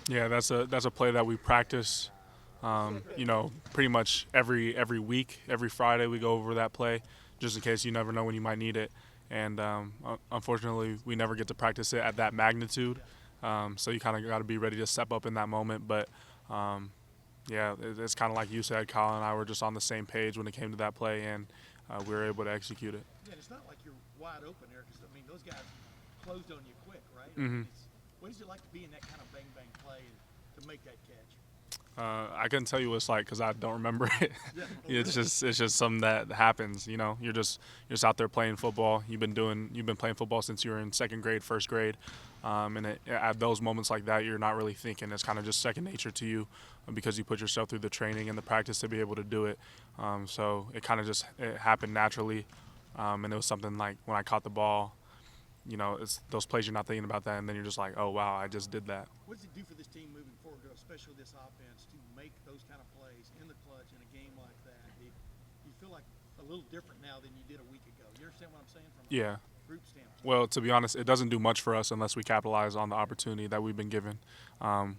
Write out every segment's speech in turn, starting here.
Yeah, that's a play that we practice. Pretty much every week, every Friday we go over that play, just in case you never know when you might need it. And unfortunately, we never get to practice it at that magnitude. So you kind of got to be ready to step up in that moment. But yeah, it's kind of like you said, Colin and I were just on the same page when it came to that play, and we were able to execute it. Yeah, it's not like you're wide open there because I mean those guys closed on you quick, right? I hmm mean, what is it like to be in that kind of bang bang play and to make that catch? I couldn't tell you what it's like because I don't remember it. Yeah, oh, It's really? just something that happens. You're just out there playing football. You've been playing football since you were in second grade, first grade, at those moments like that, you're not really thinking. It's kind of just second nature to you because you put yourself through the training and the practice to be able to do it. So it kind of just it happened naturally, and it was something like when I caught the ball. It's those plays you're not thinking about that, and then you're just like, oh wow, I just did that. What does it do for this team moving forward, especially this offense, to make those kind of plays in the clutch in a game like that? Do you feel like a little different now than you did a week ago? You understand what I'm saying from a Yeah. group standpoint? Well, to be honest, it doesn't do much for us unless we capitalize on the opportunity that we've been given.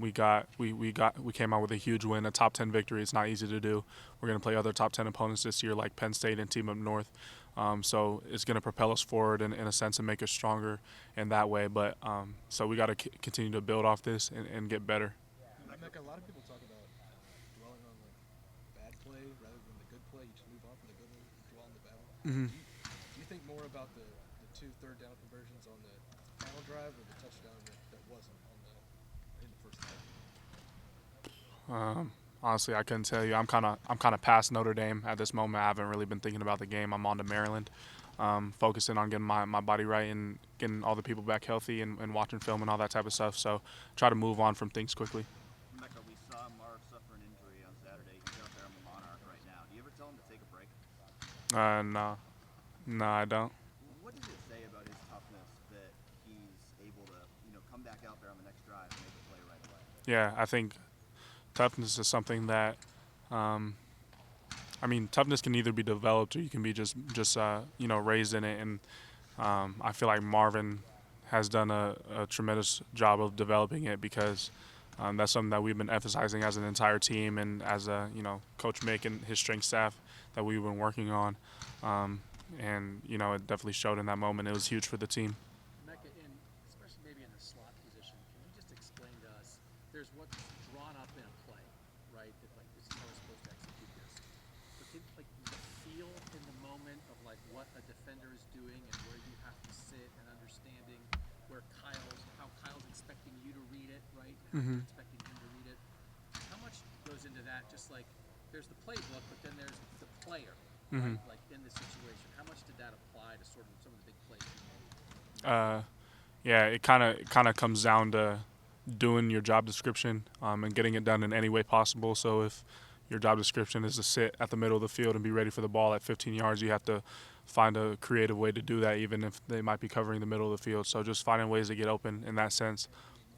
We came out with a huge win, a top 10 victory. It's not easy to do. We're going to play other top 10 opponents this year, like Penn State and Team Up North. So it's going to propel us forward in a sense and make us stronger in that way. But so we got to continue to build off this and get better. Emeka, a lot of people talk about dwelling on the bad play rather than the good play. You just move on from the good one, dwell on the bad one. Mm-hmm. Do you think more about the two third down conversions on the final drive or the touchdown that wasn't in the first half? Honestly, I couldn't tell you. I'm kind of past Notre Dame at this moment. I haven't really been thinking about the game. I'm on to Maryland, focusing on getting my body right and getting all the people back healthy and watching film and all that type of stuff. So try to move on from things quickly. Mecca, we saw Marv suffer an injury on Saturday. He's out there on the Monarch right now. Do you ever tell him to take a break? No, no, I don't. What does it say about his toughness that he's able to, come back out there on the next drive and make a play right away? Yeah, I think toughness is something that, toughness can either be developed or you can be just raised in it. And I feel like Marvin has done a tremendous job of developing it because that's something that we've been emphasizing as an entire team and as Coach Mick and his strength staff that we've been working on. It definitely showed in that moment. It was huge for the team. Mecca, especially maybe in the slot position, can you just explain to us? There's what's drawn up in a play, right? That like this is how we're supposed to execute this. But can, like the feel in the moment of like what a defender is doing and where you have to sit and understanding how Kyle's expecting you to read it, right? And how you're expecting him to read it. How much goes into that? Just like there's the playbook, but then there's the player, right? Like in the situation. How much did that apply to sort of some of the big plays you made? Yeah, it kind of comes down to doing your job description and getting it done in any way possible. So if your job description is to sit at the middle of the field and be ready for the ball at 15 yards, you have to find a creative way to do that, even if they might be covering the middle of the field. So just finding ways to get open in that sense.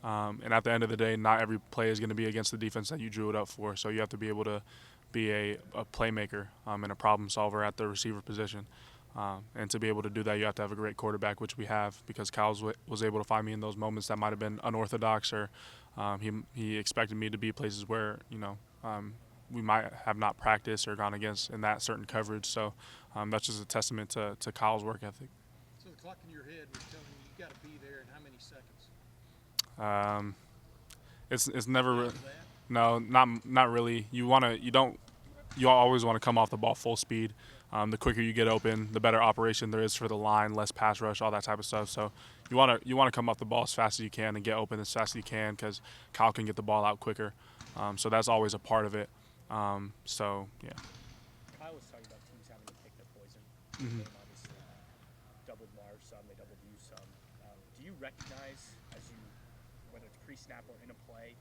And at the end of the day, not every play is going to be against the defense that you drew it up for. So you have to be able to be a playmaker and a problem solver at the receiver position. And to be able to do that, you have to have a great quarterback, which we have, because Kyle was able to find me in those moments that might have been unorthodox, or he expected me to be places where we might have not practiced or gone against in that certain coverage. So that's just a testament to Kyle's work ethic. So the clock in your head was telling you got to be there in how many seconds? It's never After that? no, not really. You always want to come off the ball full speed. The quicker you get open, the better operation there is for the line, less pass rush, all that type of stuff. So you want to come off the ball as fast as you can and get open as fast as you can, because Kyle can get the ball out quicker. So that's always a part of it. Yeah. Kyle was talking about teams having to pick their poison. Mhm. They obviously doubled Marv some, they doubled you some. Do you recognize, whether it's pre-snap or in a play,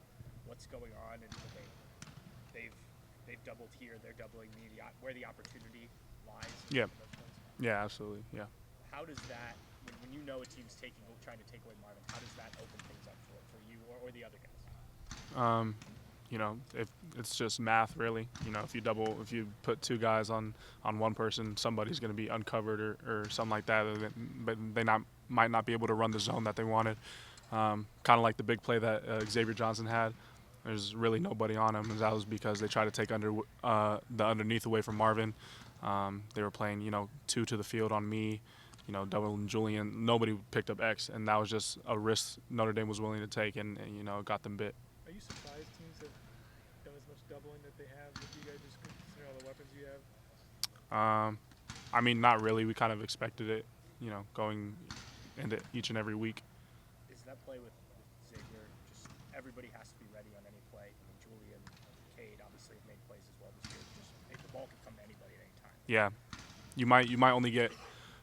what's going on? And okay, they've doubled here, they're doubling me. Where the opportunity lies. Yeah. In those plays? Yeah, absolutely. Yeah. How does that, when you know a team's trying to take away Marvin, how does that open things up for you or the other guys? If it's just math, really. If you put two guys on one person, somebody's going to be uncovered or something like that. But they might not be able to run the zone that they wanted. kind of like the big play that Xavier Johnson had. There's really nobody on him, and that was because they tried to take the underneath away from Marvin. They were playing, 2 to the field on me, doubling Julian. Nobody picked up X, and that was just a risk Notre Dame was willing to take, and got them bit. Are you surprised teams have done as much doubling that they have with you guys, just considering all the weapons you have? I mean, not really. We kind of expected it, going into each and every week. Is that play with Xavier just everybody has to be ready on any play? I mean, Julian, Cade obviously have made plays as well this year. Just the ball can come to anybody at any time. Yeah, you might only get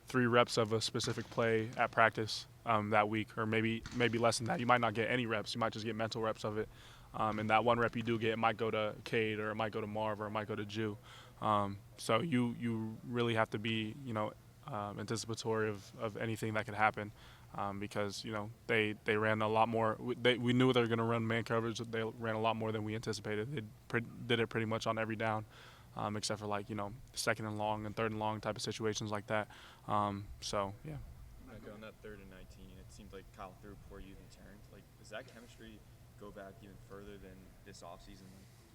3 reps of a specific play at practice that week, or maybe less than that. You might not get any reps. You might just get mental reps of it. And that 1 rep you do get, it might go to Cade, or it might go to Marv, or it might go to Jew. So you really have to be anticipatory of anything that could happen, because they ran a lot more. We knew they were going to run man coverage. They ran a lot more than we anticipated. They did it pretty much on every down. Except for 2nd and long and 3rd and long type of situations like that. So yeah. On that 3rd and 19, it seemed like Kyle threw before you even turned. Does that chemistry go back even further than this offseason?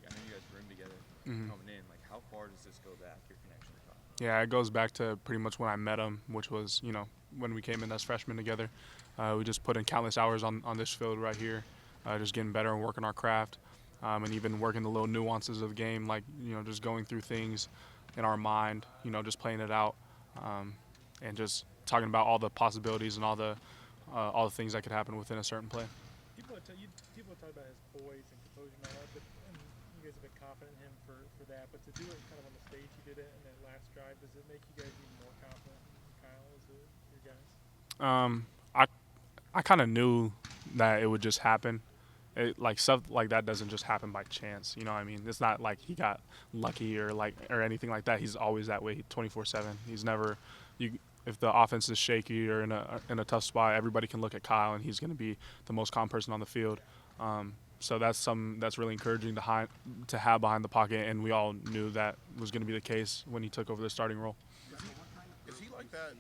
I know you guys roomed together coming in. How far does this go back, your connection to Kyle? Yeah, it goes back to pretty much when I met him, which was, when we came in as freshmen together. We just put in countless hours on this field right here, just getting better and working our craft. And even working the little nuances of the game, just going through things in our mind, just playing it out, and just talking about all the possibilities and all the things that could happen within a certain play. People talk about his poise and composure and all that, but you guys have been confident in him for that. But to do it kind of on the stage he did it in that last drive, does it make you guys even more confident in Kyle as your guys? I kind of knew that it would just happen. Stuff like that doesn't just happen by chance. You know what I mean? It's not like he got lucky or anything like that. He's always that way 24/7. He's never if the offense is shaky or in a tough spot, everybody can look at Kyle and he's going to be the most calm person on the field. So that's really encouraging to have behind the pocket, and we all knew that was going to be the case when he took over the starting role. Is he like that?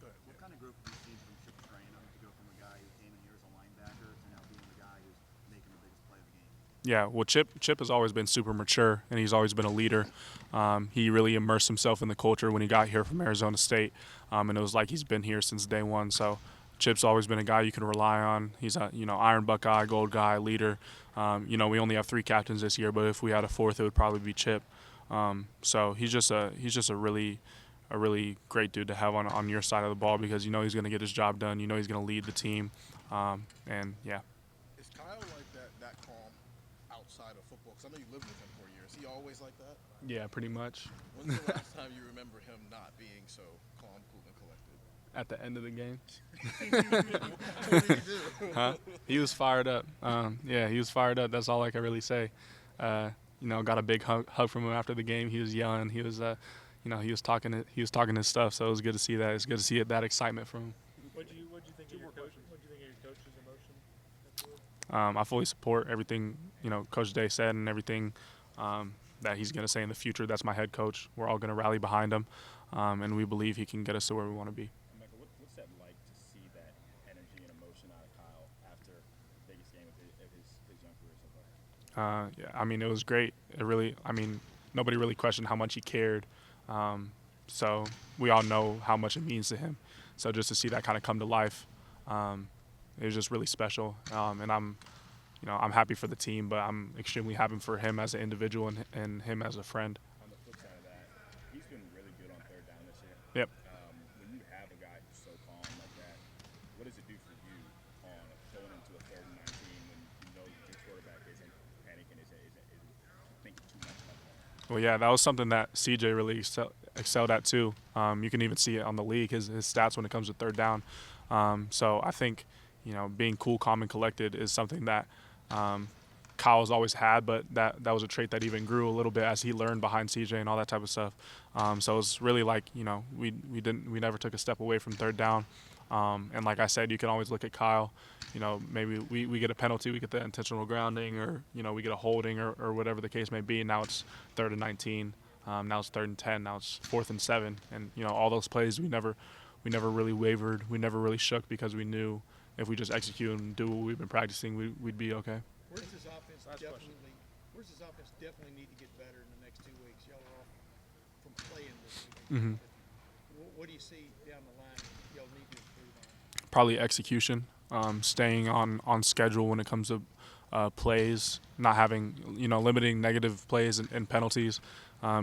What kind of growth have you seen from Chip Trayanum to go from a guy who came in here as a linebacker to now being the guy who's making the biggest play of the game? Yeah, well, Chip has always been super mature, and he's always been a leader. He really immersed himself in the culture when he got here from Arizona State, and it was like he's been here since day one. So Chip's always been a guy you can rely on. He's a Iron Buckeye, Gold guy, leader. We only have 3 captains this year, but if we had a 4th, it would probably be Chip. So he's just a really great dude to have on your side of the ball, because he's going to get his job done. He's going to lead the team, and yeah. Is Kyle like that calm outside of football? Because I know you lived with him for years. Is he always like that? Yeah, pretty much. When's the last time you remember him not being so calm, cool, and collected? At the end of the game. What did he do? Huh? He was fired up. He was fired up. That's all I can really say. Got a big hug from him after the game. He was yelling. He was, he was talking his stuff. So it was good to see that. It's good to see that excitement from him. What do you think of your coach's emotion? I fully support everything Coach Day said, and everything that he's going to say in the future. That's my head coach. We're all going to rally behind him, and we believe he can get us to where we want to be. Emeka, what's that like to see that energy and emotion out of Kyle after the biggest game of his young career so far? It was great. Nobody really questioned how much he cared. So we all know how much it means to him. So just to see that kind of come to life, it was just really special. And I'm happy for the team, but I'm extremely happy for him as an individual and him as a friend. On the flip side of that, he's been really good on 3rd down this year. Yep. When you have a guy who's so calm like that, what does it do for you on going into a 3rd and 19 when you know your quarterback isn't panicking, isn't thinking too much about that? Well, yeah, that was something that CJ really excelled at too. You can even see it on the league, his stats when it comes to 3rd down. So I think, being cool, calm, and collected is something that Kyle's always had, but that was a trait that even grew a little bit as he learned behind CJ and all that type of stuff. So it's really like, we never took a step away from 3rd down. And like I said, you can always look at Kyle. Maybe we get a penalty, we get the intentional grounding, or we get a holding, or whatever the case may be. Now it's 3rd and 19. Now it's 3rd and 10. Now it's 4th and 7. And all those plays we never really wavered. We never really shook, because we knew if we just execute and do what we've been practicing, we'd be okay. Where's this offense Last question. definitely need to get better in the next 2 weeks? Y'all are off from playing this week. Mm-hmm. What do you see down the line y'all need to improve on? Probably execution, staying on schedule when it comes to plays, not having limiting negative plays and penalties,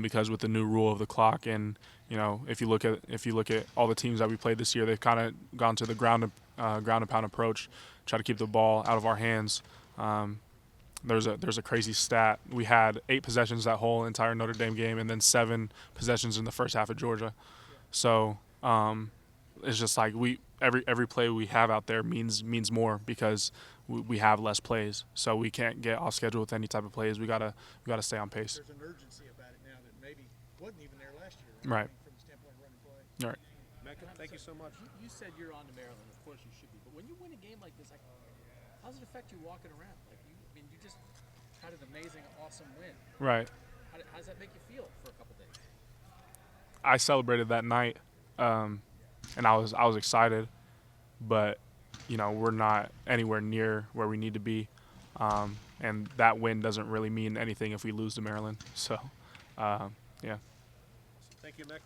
because with the new rule of the clock and if you look at all the teams that we played this year, they've kind of gone to the ground and pound approach, try to keep the ball out of our hands. There's a crazy stat. We had 8 possessions that whole entire Notre Dame game, and then 7 possessions in the first half of Georgia. So it's just like every play we have out there means more because we have less plays. So we can't get off schedule with any type of plays. We gotta stay on pace. There's an urgency about it now that maybe wasn't even there last year. Right. From the standpoint of running play. All right. Mecca, thank you so much. You said you're on to Maryland. Of course you should be. But when you win a game like this, like, how does it affect you walking around? Like, you just had an amazing, awesome win. Right. How does that make you feel for a couple days? I celebrated that night, and I was excited, but we're not anywhere near where we need to be, and that win doesn't really mean anything if we lose to Maryland. So, yeah. Thank you, Mecca.